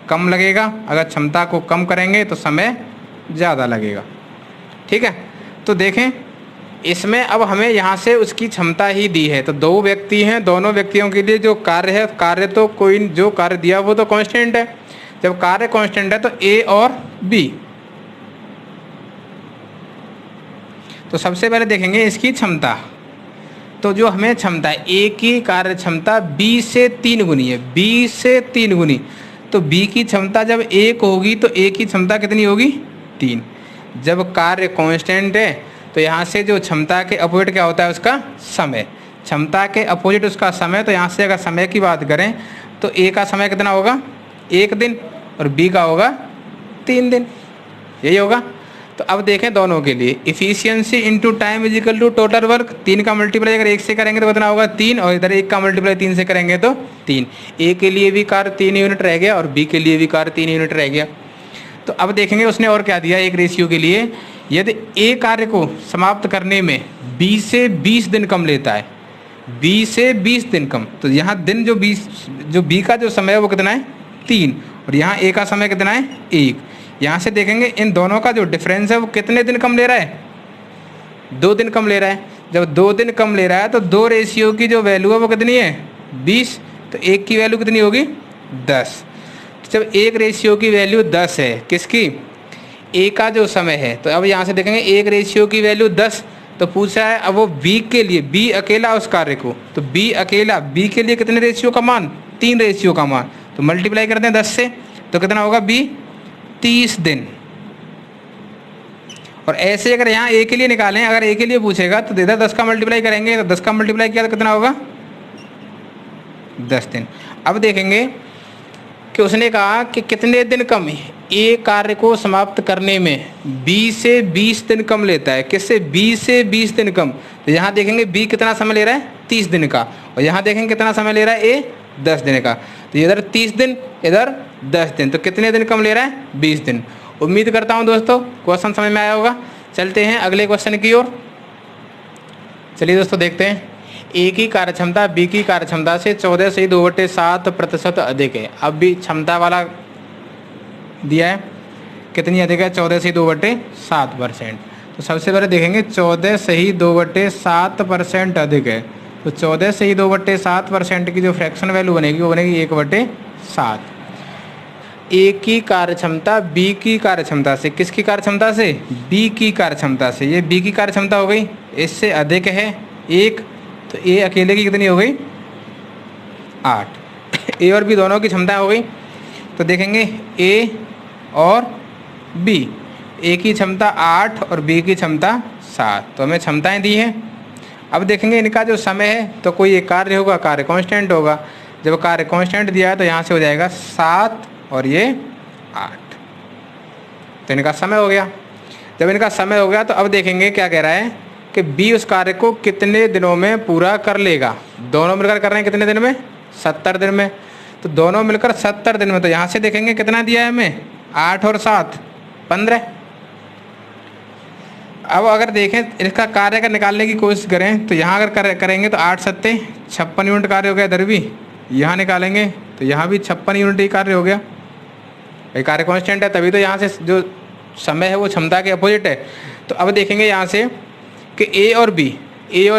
कम लगेगा, अगर क्षमता को कम करेंगे तो समय ज़्यादा लगेगा, ठीक है। तो देखें इसमें अब हमें यहाँ से उसकी क्षमता ही दी है, तो दो व्यक्ति हैं, दोनों व्यक्तियों के लिए जो कार्य है, कार्य तो कोई जो कार्य दिया वो तो कांस्टेंट है। जब कार्य कांस्टेंट है तो ए और बी, तो सबसे पहले देखेंगे इसकी क्षमता। तो जो हमें क्षमता है ए की कार्य क्षमता 20 से 3 गुनी है, 20 से 3 गुनी, तो बी की क्षमता जब 1 होगी तो ए की क्षमता कितनी होगी, 3। जब कार्य कांस्टेंट है तो यहाँ से जो क्षमता के अपोजिट क्या होता है, उसका समय, क्षमता के अपोजिट उसका समय। तो यहाँ से अगर समय की बात करें तो ए का समय कितना होगा, 1 दिन, और बी का होगा 3 दिन, यही होगा। तो अब देखें दोनों के लिए efficiency into time is equal to total work, 3 का मल्टीप्लाई अगर 1 से करेंगे तो कितना होगा 3, और इधर 1 का मल्टीप्लाई 3 से करेंगे तो 3। ए के लिए भी कार्य 3 यूनिट रह गया और बी के लिए भी कार्य 3 यूनिट रह गया। तो अब देखेंगे उसने और क्या दिया, एक रेशियो के लिए यदि ए कार्य को समाप्त करने में 20 से 20 दिन कम लेता है, 20 से 20 दिन कम, तो यहाँ दिन जो 20 जो बी का जो समय है वो कितना है 3, और यहाँ ए का समय कितना है 1। यहाँ से देखेंगे इन दोनों का जो डिफरेंस है वो कितने दिन कम ले रहा है, 2 दिन कम ले रहा है। जब 2 दिन कम ले रहा है तो 2 रेशियो की जो वैल्यू है वो कितनी है 20, तो 1 की वैल्यू कितनी होगी 10। जब 1 रेशियो की वैल्यू 10 है किसकी, ए का जो समय है, तो अब यहाँ से देखेंगे 1 रेशियो की वैल्यू 10, तो पूछा है अब वो बी के लिए, बी अकेला उस कार्य को, तो बी अकेला, बी के लिए कितने रेशियो का मान, 3 रेशियो का मान, तो मल्टीप्लाई करते हैं 10 से, तो कितना होगा बी 30 दिन। और ऐसे अगर यहाँ ए के लिए निकालें, अगर ए के लिए पूछेगा तो इधर 10 का मल्टीप्लाई करेंगे, तो 10 का मल्टीप्लाई किया तो कितना होगा 10 दिन। अब देखेंगे कि उसने कहा कि कितने दिन कम ए कार्य को समाप्त करने में 20 से 20 दिन कम लेता है, किससे 20 से 20 दिन कम। तो यहाँ देखेंगे बी कितना समय ले रहा है 30 दिन का, और यहाँ देखेंगे कितना समय ले रहा है ए 10 दिन का, तो इधर 30 दिन इधर 10 दिन, तो कितने दिन कम ले रहा है 20 दिन। उम्मीद करता हूँ दोस्तों क्वेश्चन समझ में आया होगा। चलते हैं अगले क्वेश्चन की ओर। चलिए दोस्तों देखते हैं, ए की कार्यक्षमता बी की कार्यक्षमता से 14 से 2/7% अधिक है। अब भी क्षमता वाला दिया है, कितनी अधिक है 14 से 2/7%। तो सबसे पहले देखेंगे 14 से ही 2/7% अधिक है, तो 14 से ही 2/7% की जो फ्रैक्शन वैल्यू बनेगी वो बनेगी 1/7। ए की कार्यक्षमता बी की कार्यक्षमता से, किसकी कार्यक्षमता से, बी की कार्यक्षमता से, ये बी की कार्यक्षमता हो गई, इससे अधिक है 1, तो ए अकेले की कितनी हो गई 8। ए और बी दोनों की क्षमता हो गई। तो देखेंगे ए और बी, ए की क्षमता 8 और बी की क्षमता 7, तो हमें क्षमताएं दी हैं। अब देखेंगे इनका जो समय है, तो कोई एक कार्य होगा, कार्य कांस्टेंट होगा। जब कार्य कांस्टेंट दिया है तो यहाँ से हो जाएगा 7 और ये 8, तो इनका समय हो गया। जब इनका समय हो गया तो अब देखेंगे क्या कह रहा है कि बी उस कार्य को कितने दिनों में पूरा कर लेगा। दोनों मिलकर कर रहे हैं कितने दिन में, 70 दिन में, तो दोनों मिलकर 70 दिन में। तो यहाँ से देखेंगे कितना दिया है हमें, 8 और 7 15। अब अगर देखें इसका कार्य अगर निकालने की कोशिश करें तो यहाँ अगर करेंगे तो 8 7 56 यूनिट कार्य हो गया। इधर भी यहाँ निकालेंगे तो यहाँ भी 56 यूनिट ही कार्य हो गया। भाई कार्य कांस्टेंट है तभी तो यहाँ से जो समय है वो क्षमता के अपोजिट है। तो अब देखेंगे यहाँ से कि ए और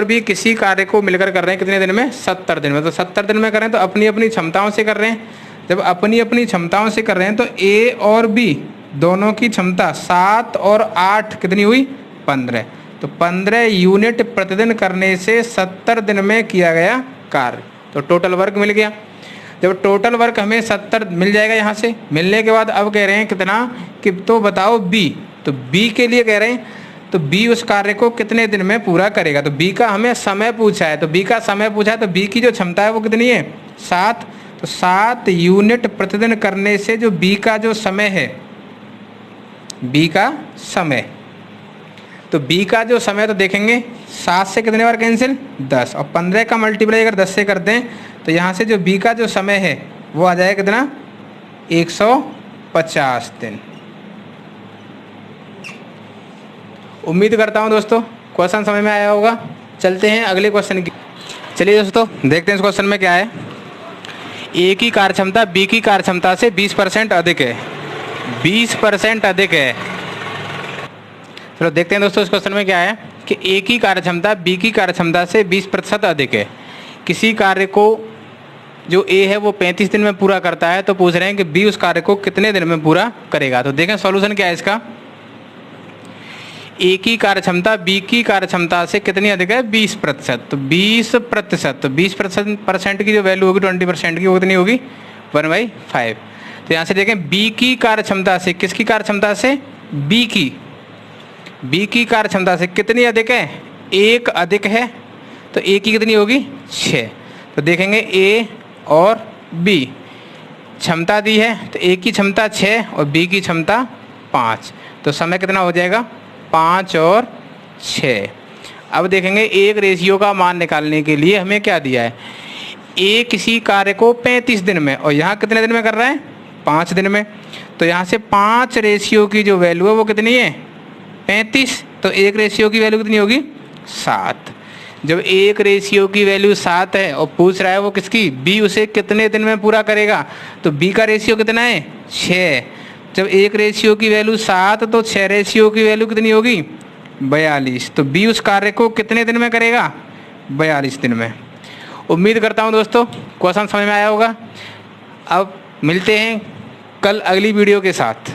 बी किसी कार्य को मिलकर कर रहे हैं कितने दिन में, 70 दिन में। तो 70 दिन में करें तो अपनी अपनी क्षमताओं से कर रहे हैं। जब अपनी अपनी क्षमताओं से कर रहे हैं तो ए और बी दोनों की क्षमता 7 और 8 कितनी हुई 15। तो 15 यूनिट प्रतिदिन करने से 70 दिन में किया गया कार्य, तो टोटल वर्क मिल गया। जब टोटल वर्क हमें 70 मिल जाएगा, यहाँ से मिलने के बाद अब कह रहे हैं कितना कि तो बताओ बी, तो बी के लिए कह रहे हैं तो बी उस कार्य को कितने दिन में पूरा करेगा। तो बी का हमें समय पूछा है, तो बी का समय पूछा है, तो बी की जो क्षमता है वो कितनी है 7। तो 7 यूनिट प्रतिदिन करने से जो बी का जो समय है, बी का समय, तो बी का जो समय तो देखेंगे 7 से कितने बार कैंसिल 10, और 15 का मल्टीप्लाई अगर 10 से कर दें तो यहाँ से जो बी का जो समय है वो आ जाएगा कितना 150 दिन। उम्मीद करता हूँ दोस्तों क्वेश्चन समझ में आया होगा। चलते हैं अगले क्वेश्चन की। चलिए दोस्तों देखते हैं इस क्वेश्चन में क्या है। ए की कार्यक्षमता बी की कार्यक्षमता से 20% अधिक है, 20% अधिक है। चलो देखते हैं दोस्तों इस क्वेश्चन में क्या है कि ए की कार्यक्षमता बी की कार्यक्षमता से 20% अधिक है। किसी कार्य को जो ए है वो 35 दिन में पूरा करता है, तो पूछ रहे हैं कि बी उस कार्य को कितने दिन में पूरा करेगा। तो देखें सॉल्यूशन क्या है इसका। ए की कार्यक्षमता बी की कार्यक्षमता से कितनी अधिक है 20%, तो 20%, तो 20% की जो वैल्यू होगी 20% की वो कितनी होगी 1/5। तो यहाँ से देखें बी की कार्यक्षमता से, किसकी कार्यक्षमता से बी की कार्यक्षमता से कितनी अधिक है 1 अधिक है, तो ए की कितनी होगी 6। तो देखेंगे ए और बी क्षमता दी है, तो ए की क्षमता 6 और बी की क्षमता 5, तो समय कितना हो जाएगा 5 और 6। अब देखेंगे एक रेशियो का मान निकालने के लिए हमें क्या दिया है, ए किसी कार्य को 35 दिन में और यहाँ कितने दिन में कर रहा है 5 दिन में, तो यहाँ से 5 रेशियो की जो वैल्यू है वो कितनी है 35, तो एक रेशियो की वैल्यू कितनी होगी 7। जब एक रेशियो की वैल्यू 7 है और पूछ रहा है वो किसकी बी, उसे कितने दिन में पूरा करेगा, तो बी का रेशियो कितना है 6। जब एक रेशियो की वैल्यू 7 तो 6 रेशियो की वैल्यू कितनी होगी 42, तो बी उस कार्य को कितने दिन में करेगा 42 दिन में। उम्मीद करता हूँ दोस्तों क्वेश्चन समझ में आया होगा। अब मिलते हैं कल अगली वीडियो के साथ।